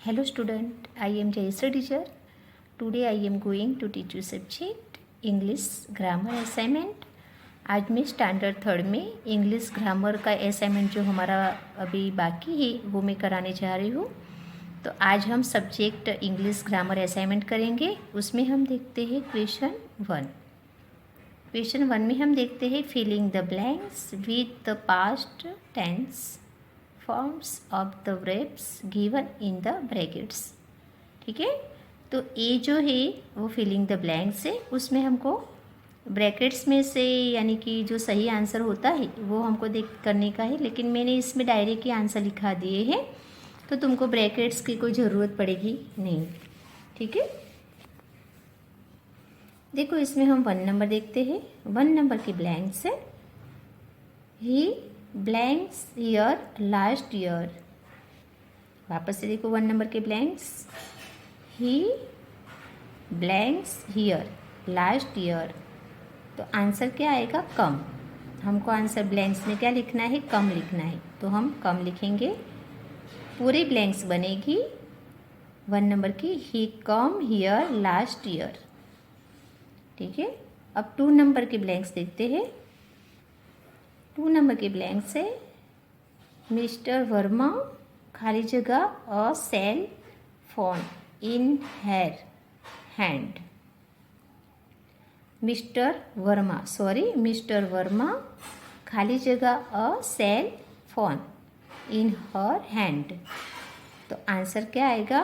Hello student, I am Jayasri teacher. Today I am going to teach you subject English grammar assignment. आज मैं standard third में English grammar का assignment जो हमारा अभी बाकी है वो मैं कराने जा रही हूँ। तो आज हम सब्जेक्ट इंग्लिश ग्रामर असाइनमेंट करेंगे। उसमें हम देखते हैं क्वेश्चन 1। क्वेश्चन 1 में हम देखते हैं filling the blanks with the past tense forms of the verbs given in the brackets. ठीक है, तो ए जो है वो फिलिंग द ब्लैंक्स है, उसमें हमको ब्रैकेट्स में से यानी कि जो सही आंसर होता है वो हमको देख करने का है, लेकिन मैंने इसमें डायरेक्ट ही आंसर लिखा दिए हैं तो तुमको ब्रैकेट्स की कोई ज़रूरत पड़ेगी नहीं। ठीक है, देखो इसमें हम 1 नंबर देखते हैं। 1 नंबर की ब्लैंक्स है ही ब्लैंक्स ईयर लास्ट ईयर। वापस से देखो 1 नंबर के ब्लैंक्स ही ब्लैंक्स ईयर लास्ट ईयर। तो आंसर क्या आएगा? कम। हमको आंसर ब्लैंक्स में क्या लिखना है? कम लिखना है, तो हम कम लिखेंगे। पूरी ब्लैंक्स बनेगी 1 नंबर की ही कम हियर लास्ट ईयर। ठीक है, अब 2 नंबर के ब्लैंक्स देखते हैं। 2 नंबर के ब्लैंक्स है मिस्टर वर्मा खाली जगह a cell phone in her hand. Mister Verma खाली जगह a cell phone in her hand. तो आंसर क्या आएगा?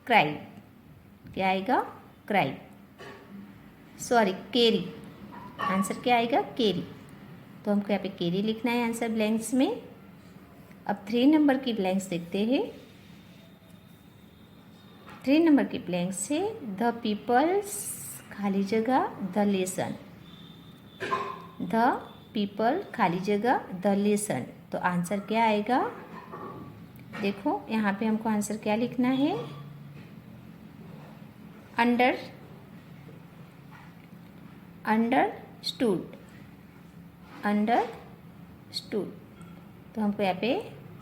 क्राई। क्या आएगा? क्राई, सॉरी केरी। आंसर क्या आएगा? केरी। तो हमको यहाँ पे केरी लिखना है आंसर ब्लैंक्स में। अब 3 नंबर की ब्लैंक्स देखते हैं। 3 नंबर की ब्लैंक्स है द पीपल्स खाली जगह द लेसन। द पीपल खाली जगह द लेसन। तो आंसर क्या आएगा? देखो यहाँ पे हमको आंसर क्या लिखना है? अंडरस्टूड। तो हमको यहाँ पे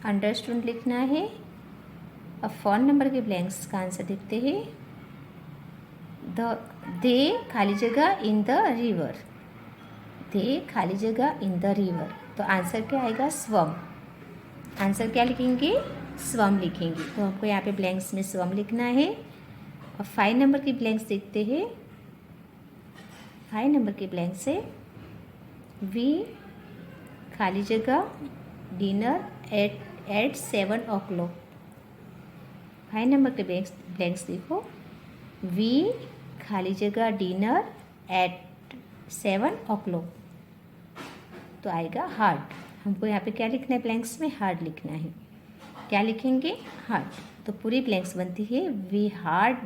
अंडरस्टूड लिखना है। अब 4 नंबर के ब्लैंक्स का आंसर देखते हैं। दे खाली जगह इन द रिवर। दे खाली जगह इन द रिवर। तो आंसर क्या आएगा? स्वम। आंसर क्या लिखेंगे? स्वम लिखेंगे। तो हमको यहाँ पे ब्लैंक्स में स्वम लिखना है। और 5 नंबर की ब्लैंक्स देखते हैं। 5 नंबर के ब्लैंक्स है वी खाली जगह डिनर एट 7 o'clock। 5 नंबर के ब्लैंक्स देखो वी खाली जगह डिनर एट 7 o'clock। तो आएगा हार्ड। हमको यहाँ पे क्या लिखना है? ब्लैंक्स में हार्ड लिखना है। क्या लिखेंगे? हार्ड। तो पूरी ब्लैंक्स बनती है we hard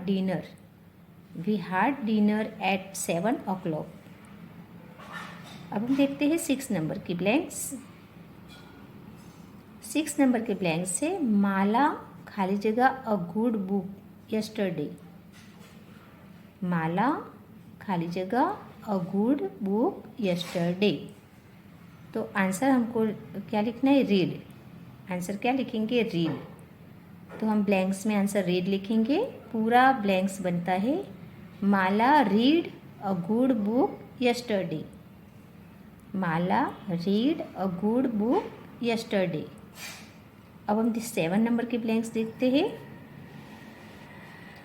dinner eight 7 o'clock। अब हम देखते हैं 6 नंबर की ब्लैंक्स। 6 नंबर के ब्लैंक्स है माला खाली जगह अ गुड बुक यस्टरडे। माला खाली जगह अ गुड बुक यस्टरडे। तो आंसर हमको क्या लिखना है? रीड। आंसर क्या लिखेंगे? रीड। तो हम ब्लैंक्स में आंसर रीड लिखेंगे। पूरा ब्लैंक्स बनता है Mala read a good book yesterday. Mala read a good book yesterday. अब हम 7 नंबर के ब्लैंक्स देखते हैं।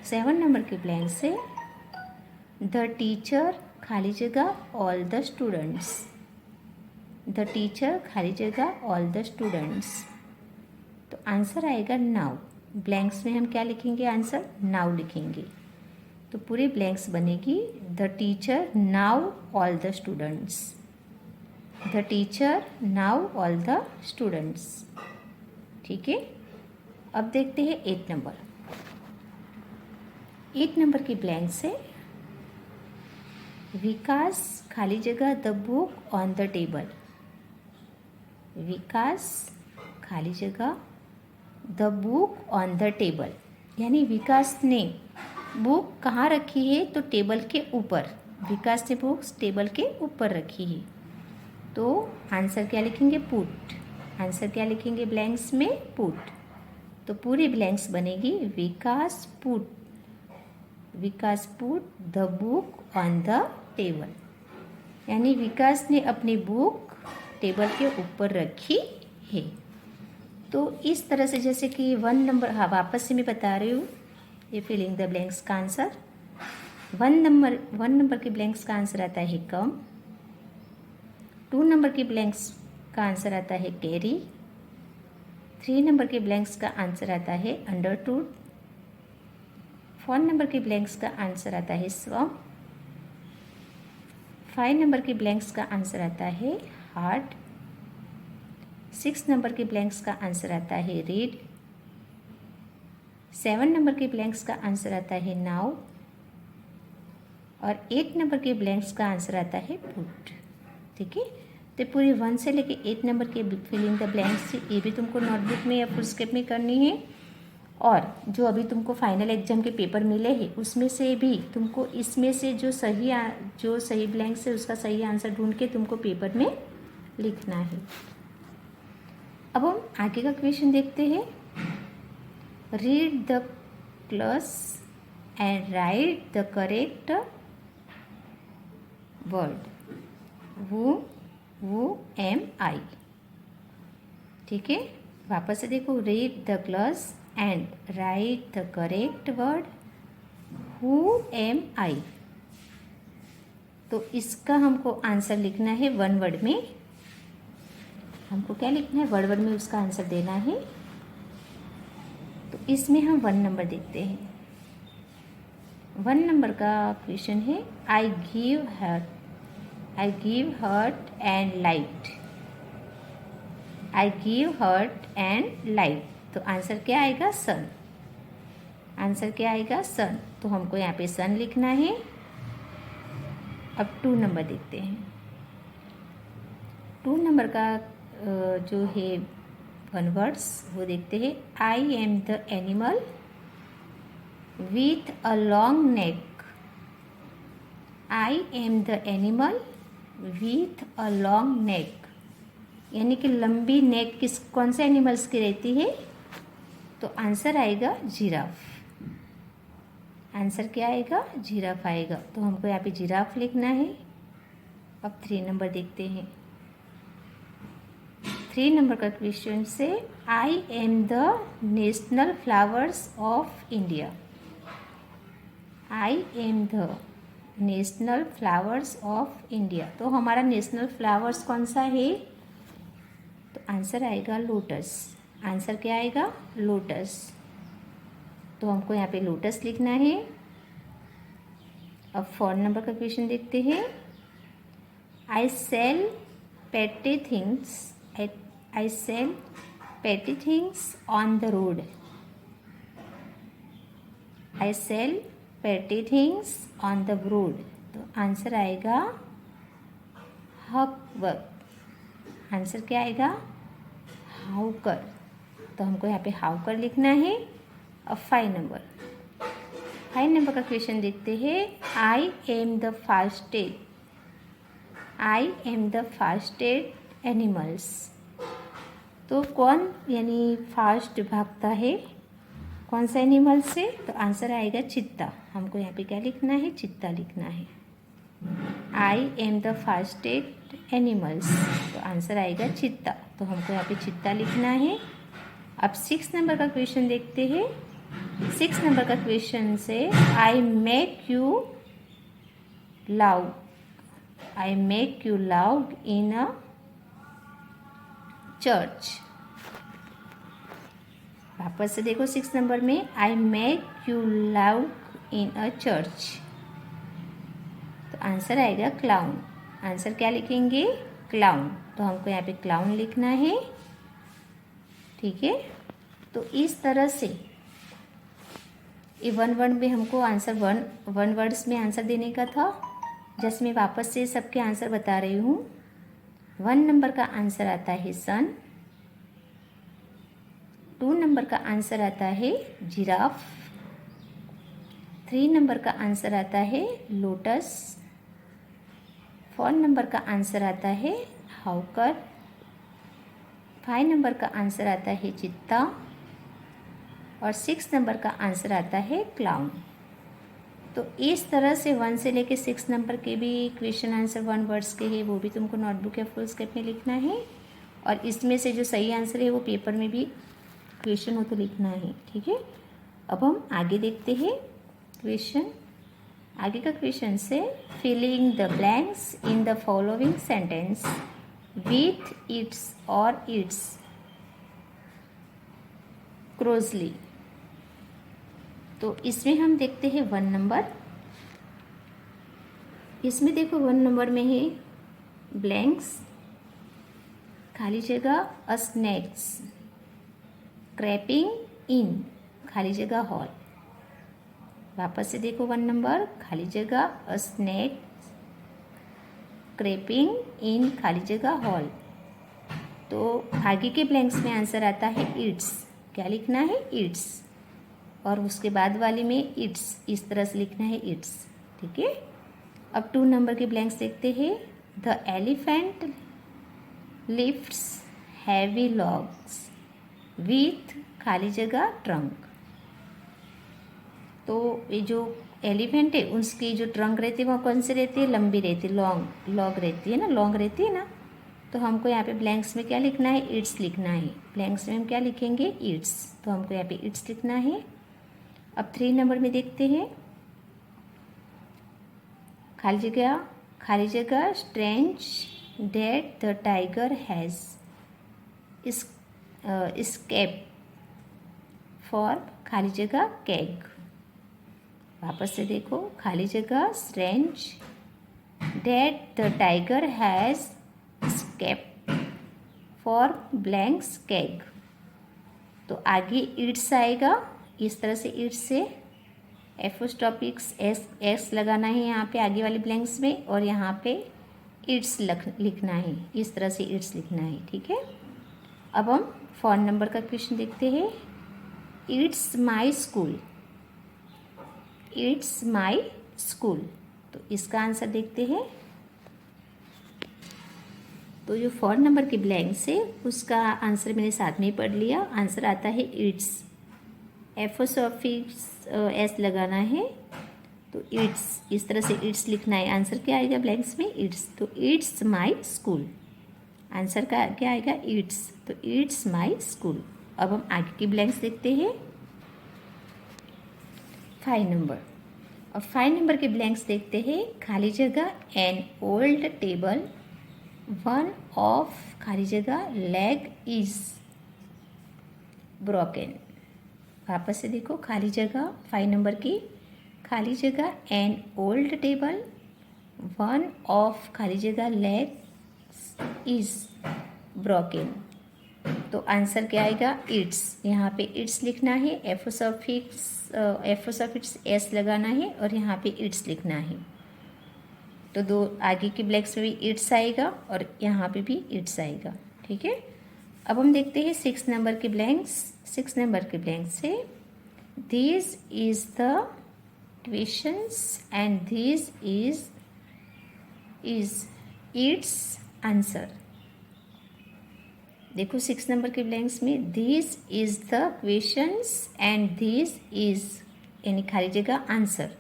7 नंबर के ब्लैंक्स है द टीचर खाली जगह all the students. The teacher खाली जगह ऑल द स्टूडेंट्स। तो आंसर आएगा नाउ। ब्लैंक्स में हम क्या लिखेंगे? आंसर नाउ लिखेंगे। तो पूरी ब्लैंक्स बनेगी the teacher now all the students. The teacher now all the students. ठीक है, अब देखते हैं 8 नंबर। 8 नंबर की ब्लैंक्स है विकास खाली जगह the book on the table. Vikas खाली जगह the book on the table. यानी विकास ने बुक कहाँ रखी है? तो टेबल के ऊपर। विकास ने बुक्स टेबल के ऊपर रखी है। तो आंसर क्या लिखेंगे? पुट। आंसर क्या लिखेंगे? ब्लैंक्स में पुट। तो पूरी ब्लैंक्स बनेगी Vikas put the book on the table, यानी विकास ने अपनी बुक टेबल के ऊपर रखी है। तो इस तरह से जैसे कि 1 नंबर, हाँ वापस से मैं बता रही हूँ ये फिलिंग द ब्लैंक्स का आंसर। 1 नंबर के ब्लैंक्स का आंसर आता है कम। 2 नंबर के ब्लैंक्स का आंसर आता है कैरी। 3 नंबर के ब्लैंक्स का आंसर आता है अंडरटूड। 4 नंबर के ब्लैंक्स का आंसर आता है स्वम। 5 नंबर के ब्लैंक्स का आंसर आता है हार्ट। 6 नंबर के ब्लैंक्स का आंसर आता है रीड। 7 नंबर के ब्लैंक्स का आंसर आता है नाउ। और 8 नंबर के ब्लैंक्स का आंसर आता है पुट। ठीक है, तो पूरी 1 से लेके 8 नंबर के फिलिंग द ब्लैंक्स ये भी तुमको नोटबुक में या फुलस्केप में करनी है। और जो अभी तुमको फाइनल एग्जाम के पेपर मिले हैं उसमें से भी तुमको इसमें से जो सही ब्लैंक्स है उसका सही आंसर ढूंढ के तुमको पेपर में लिखना है। अब हम आगे का क्वेश्चन देखते हैं। Read the clause and write the correct word who am I. ठीक है, वापस से देखो। Read the clause and write the correct word who am I. तो इसका हमको आंसर लिखना है 1 वर्ड में। हमको क्या लिखना है? 1 वर्ड में उसका आंसर देना है। तो इसमें हम 1 नंबर देखते हैं। 1 नंबर का क्वेश्चन है I give hurt and light. I give hurt and light, तो आंसर क्या आएगा? सन। आंसर क्या आएगा? सन। तो हमको यहाँ पे सन लिखना है। अब 2 नंबर देखते हैं। 2 नंबर का जो है 1 वर्ड्स वो देखते हैं। I am the animal with a long neck. I am the animal with a long neck, यानी कि लंबी नेक कौन से एनिमल्स की रहती है? तो आंसर आएगा जिराफ। आंसर क्या आएगा? जिराफ आएगा। तो हमको यहाँ पे जिराफ लिखना है। अब 3 नंबर देखते हैं। 3 नंबर का क्वेश्चन से I am the national flowers of India. I am the national flowers of India, तो हमारा नेशनल फ्लावर्स कौन सा है? तो आंसर आएगा लोटस। आंसर क्या आएगा? लोटस। तो हमको यहाँ पे लोटस लिखना है। अब 4 नंबर का क्वेश्चन देखते हैं। I sell petty things on the road. I sell petty things on the road, तो आंसर आएगा हक। आंसर क्या आएगा? हाउकर। तो हमको यहाँ पे हाउकर लिखना है। अब 5 नंबर का क्वेश्चन देखते हैं। I am the fastest animals, तो कौन यानी फास्ट भागता है? कौन सा एनिमल से? तो आंसर आएगा चीता। हमको यहाँ पे क्या लिखना है? चीता लिखना है। I am the fastest animals, तो आंसर आएगा चीता। तो हमको यहाँ पे चीता लिखना है। अब 6 नंबर का क्वेश्चन देखते हैं। 6 नंबर का क्वेश्चन से I make you loud in a church. वापस से देखो 6 नंबर में I make you loud in a church, तो आंसर आएगा क्लाउन। आंसर क्या लिखेंगे? क्लाउन। तो हमको यहाँ पे क्लाउन लिखना है। ठीक है, तो इस तरह से ये 1 वर्ड में हमको आंसर 1 वर्ड्स में आंसर देने का था। जैसे मैं वापस से सबके आंसर बता रही हूँ। 1 नंबर का आंसर आता है सन। 2 नंबर का आंसर आता है जिराफ। 3 नंबर का आंसर आता है लोटस। 4 नंबर का आंसर आता है हाउकर। 5 नंबर का आंसर आता है चित्ता। और 6 नंबर का आंसर आता है क्लाउन। तो इस तरह से 1 से लेके 6 नंबर के भी क्वेश्चन आंसर 1 वर्ड्स के हैं, वो भी तुमको नोटबुक या फुल स्केप में लिखना है। और इसमें से जो सही आंसर है वो पेपर में भी क्वेश्चन हो तो लिखना है, ठीक है। अब हम आगे देखते हैं क्वेश्चन। आगे का क्वेश्चन से filling the blanks in the following sentence with its और इट्स क्लोजली। तो इसमें हम देखते हैं 1 नंबर। इसमें देखो 1 नंबर में है ब्लैंक्स, खाली जगह स्नैक्स, क्रैपिंग इन, खाली जगह हॉल। वापस से देखो 1 नंबर, खाली जगह स्नैक्स, क्रैपिंग इन, खाली जगह हॉल। तो आगे के ब्लैंक्स में आंसर आता है इट्स। क्या लिखना है? इट्स। और उसके बाद वाले में इट्स, इस तरह से लिखना है इट्स, ठीक है। अब 2 नंबर के ब्लैंक्स देखते हैं। The elephant lifts heavy logs with, खाली जगह ट्रंक। तो ये जो एलिफेंट है उसकी जो ट्रंक रहती है वो कौन से रहती है? लंबी रहती है, लॉन्ग, लॉन्ग रहती है ना, लॉन्ग रहती है ना। तो हमको यहाँ पे ब्लैंक्स में क्या लिखना है? इट्स लिखना है। ब्लैंक्स में हम क्या लिखेंगे? इट्स। तो हमको यहाँ पे इट्स लिखना है। अब 3 नंबर में देखते हैं। खाली जगह strange that the tiger has escape for, खाली जगह केग। वापस से देखो, खाली जगह strange that the tiger has escape for blanks cage. तो आगे इट्स आएगा, इस तरह से इट्स से एपोस्ट्रोफिक्स एस लगाना है यहाँ पे आगे वाले ब्लैंक्स में, और यहाँ पे इट्स लिखना है, इस तरह से इट्स लिखना है, ठीक है। अब हम 4 नंबर का क्वेश्चन देखते हैं। It's my school, it's my school. तो इसका आंसर देखते हैं। तो जो 4 नंबर के ब्लैंक्स है उसका आंसर मैंने साथ में ही पढ़ लिया। आंसर आता है इट्स। एपोस्ट्रोफिक्स एस लगाना है, तो इट्स, इस तरह से इट्स लिखना है। आंसर क्या आएगा ब्लैंक्स में? इट्स। तो इट्स माई स्कूल, आंसर का क्या आएगा? इट्स। तो इट्स माई स्कूल। अब हम आगे की ब्लैंक्स देखते हैं। 5 नंबर। अब 5 नंबर के ब्लैंक्स देखते हैं। खाली जगह an old table, one of, खाली जगह लेग इज ब्रोकन। वापस से देखो, खाली जगह 5 नंबर की, खाली जगह an old table, one of, खाली जगह लेग इज ब्रोकन। तो आंसर क्या आएगा? इट्स। यहाँ पे इट्स लिखना है, एपोस्ट्रोफिक्स एस लगाना है, और यहाँ पे इट्स लिखना है। तो 2 आगे के ब्लैंक्स में भी इट्स आएगा और यहाँ पे भी इट्स आएगा, ठीक है। अब हम देखते हैं 6 नंबर के ब्लैंक्स। 6 नंबर के ब्लैंक्स से this is the questions and this is it's answer. देखो 6 नंबर के ब्लैंक्स में this is the questions and this is, यानी खाली जगह आंसर।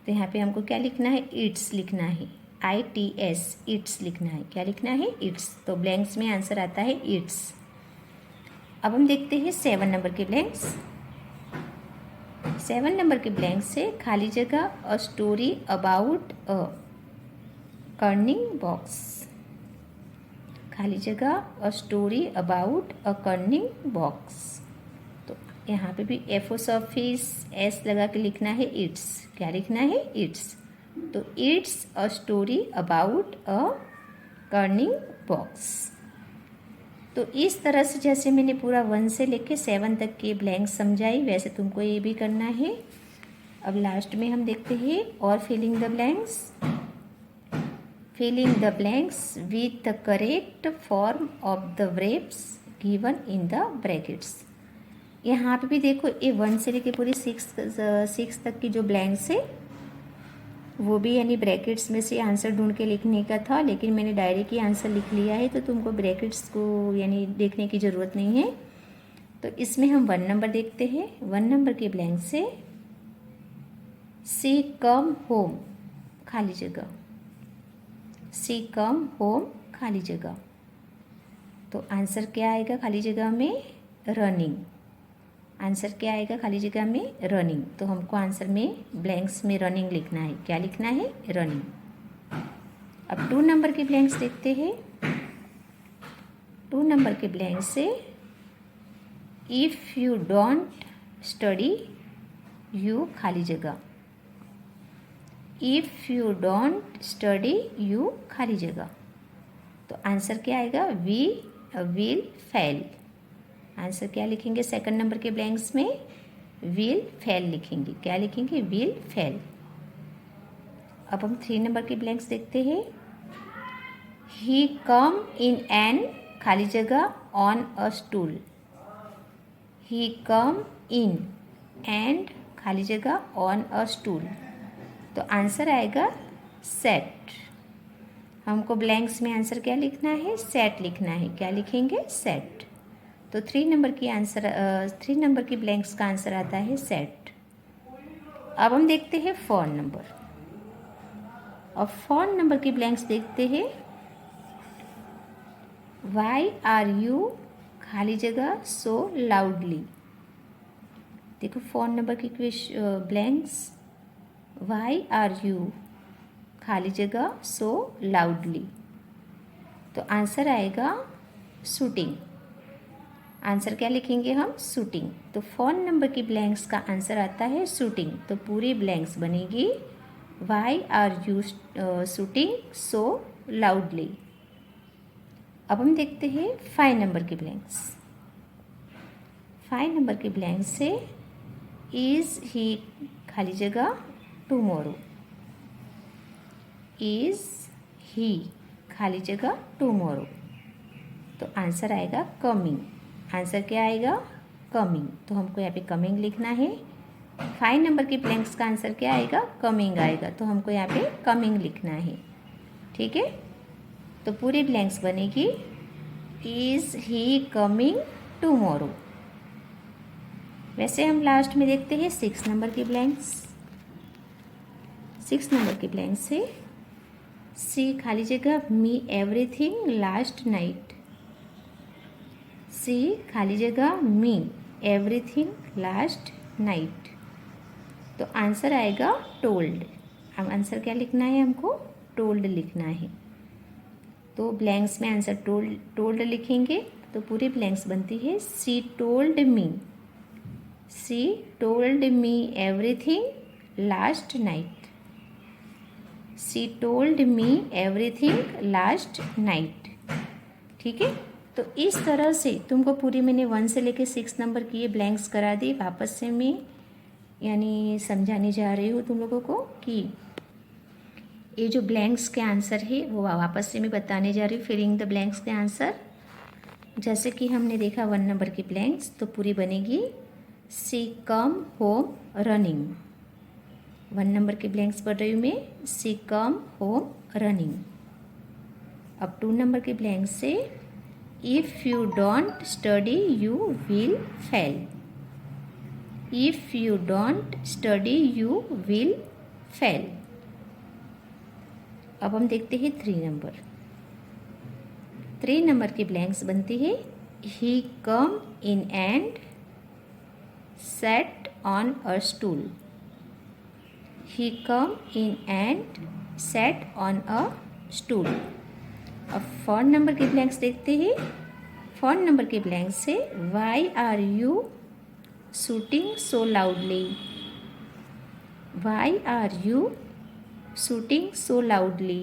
तो यहाँ पे हमको क्या लिखना है? इट्स लिखना है, ITS, इट्स लिखना है। क्या लिखना है? इट्स। तो ब्लैंक्स में आंसर आता है इट्स। अब हम देखते हैं 7 नंबर के ब्लैंक्स। 7 नंबर के ब्लैंक से खाली जगह a story about a Corning box, खाली जगह a story about a Corning box. तो यहाँ पे भी एपोस्ट्रोफिक्स एस लगा के लिखना है इट्स। क्या लिखना है? इट्स। तो it's a story about a Corning box. तो इस तरह से जैसे मैंने पूरा 1 से लेके 7 तक के ब्लैंक समझाई, वैसे तुमको ये भी करना है। अब लास्ट में हम देखते हैं और filling the blanks. Filling the blanks with the correct form of the verbs given in the brackets. यहाँ पे भी देखो ये 1 से लेके पूरी 6 तक की जो ब्लैंक्स है वो भी यानी ब्रैकेट्स में से आंसर ढूंढ के लिखने का था, लेकिन मैंने डायरेक्ट ही आंसर लिख लिया है, तो तुमको ब्रैकेट्स को यानी देखने की ज़रूरत नहीं है। तो इसमें हम 1 नंबर देखते हैं। 1 नंबर के ब्लैंक से सी कम होम, खाली जगह, सी कम होम, खाली जगह। तो आंसर क्या आएगा खाली जगह में? रनिंग। आंसर क्या आएगा खाली जगह में? रनिंग। तो हमको आंसर में ब्लैंक्स में रनिंग लिखना है। क्या लिखना है? रनिंग। अब 2 नंबर के ब्लैंक्स देखते हैं। 2 नंबर के ब्लैंक से if you don't study you, खाली जगह, if you don't study you, खाली जगह। तो आंसर क्या आएगा? We will fail. आंसर क्या लिखेंगे? सेकंड नंबर के ब्लैंक्स में विल फेल लिखेंगे। क्या लिखेंगे? Will fail. अब हम 3 नंबर के ब्लैंक्स देखते हैं। ही कम इन एन, खाली जगह, on a stool. He come in and, खाली जगह, ऑन अ स्टूल। तो आंसर आएगा सेट। हमको ब्लैंक्स में आंसर क्या लिखना है? सेट लिखना है। क्या लिखेंगे? सेट। तो 3 नंबर की आंसर 3 नंबर की ब्लैंक्स का आंसर आता है सेट। अब हम देखते हैं 4 नंबर। अब 4 नंबर की ब्लैंक्स देखते हैं। वाई आर यू, खाली जगह, सो लाउडली। देखो 4 नंबर की ब्लैंक्स, वाई आर यू, खाली जगह, सो लाउडली। तो आंसर आएगा शूटिंग। आंसर क्या लिखेंगे हम? शूटिंग। तो 4 नंबर की ब्लैंक्स का आंसर आता है शूटिंग। तो पूरी ब्लैंक्स बनेगी why are you shouting so loudly. अब हम देखते हैं 5 नंबर की ब्लैंक्स। 5 नंबर की ब्लैंक से इज़ ही, खाली जगह, टुमारो। इज़ ही, खाली जगह, टुमारो। तो आंसर आएगा कमिंग। आंसर क्या आएगा? कमिंग। तो हमको यहाँ पे कमिंग लिखना है। 5 नंबर की ब्लैंक्स का आंसर क्या आएगा? कमिंग आएगा। तो हमको यहाँ पे कमिंग लिखना है। ठीक है, तो पूरी ब्लैंक्स बनेगी इज़ ही कमिंग टुमारो। वैसे हम लास्ट में देखते हैं 6 नंबर की ब्लैंक्स। 6 नंबर की ब्लैंक से सी, खाली जगह, मी एवरीथिंग लास्ट नाइट। सी, खाली जगह, मी एवरीथिंग लास्ट नाइट। तो आंसर आएगा टोल्ड। अब आंसर क्या लिखना है? हमको टोल्ड लिखना है। तो ब्लैंक्स में आंसर टोल्ड लिखेंगे। तो पूरी ब्लैंक्स बनती है सी टोल्ड मी, सी told me everything last night. सी told me everything last night. ठीक है, तो इस तरह से तुमको पूरी मैंने 1 से लेके 6 नंबर की ये ब्लैंक्स करा दी। वापस से मैं यानी समझाने जा रही हूँ तुम लोगों को कि ये जो ब्लैंक्स के आंसर है वो वापस से मैं बताने जा रही हूँ। फिलिंग द ब्लैंक्स के आंसर, जैसे कि हमने देखा 1 नंबर की ब्लैंक्स तो पूरी बनेगी सी कम होम रनिंग। 1 नंबर के ब्लैंक्स पढ़ रही हूँ मैं, सी कम होम रनिंग। अब 2 नंबर के ब्लैंक से if you don't study you will fail. If you don't study you will fail. अब हम देखते हैं 3 नंबर। 3 नंबर की ब्लैंक्स बनती है he come in and sat on a stool. He come in and sat on a stool. अब 4 number के blanks देखते हैं। 4 नंबर के ब्लैंक से why are you shooting so loudly? Why are you shooting so loudly?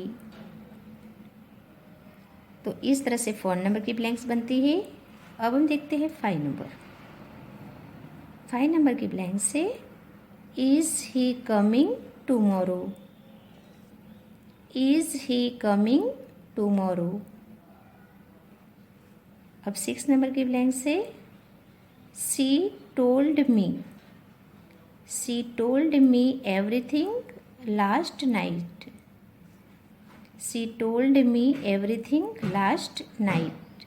तो इस तरह से 4 नंबर की ब्लैंक्स बनती है। अब हम देखते हैं 5 नंबर। 5 नंबर की ब्लैंक से is he coming tomorrow. Is he coming tomorrow. अब 6 नंबर की ब्लैंक से सी टोल्ड मी। सी told me everything last night. सी told me everything last night.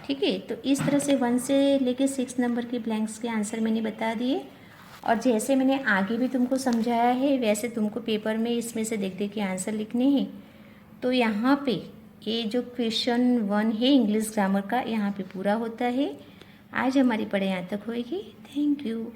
ठीक है, तो इस तरह से 1 से लेके 6 नंबर के ब्लैंक्स के आंसर मैंने बता दिए। और जैसे मैंने आगे भी तुमको समझाया है वैसे तुमको पेपर में इसमें से देख देख के आंसर लिखने हैं। तो यहाँ पे ये जो क्वेश्चन 1 है इंग्लिश ग्रामर का यहाँ पे पूरा होता है। आज हमारी पढ़ाई यहाँ तक होएगी। Thank you.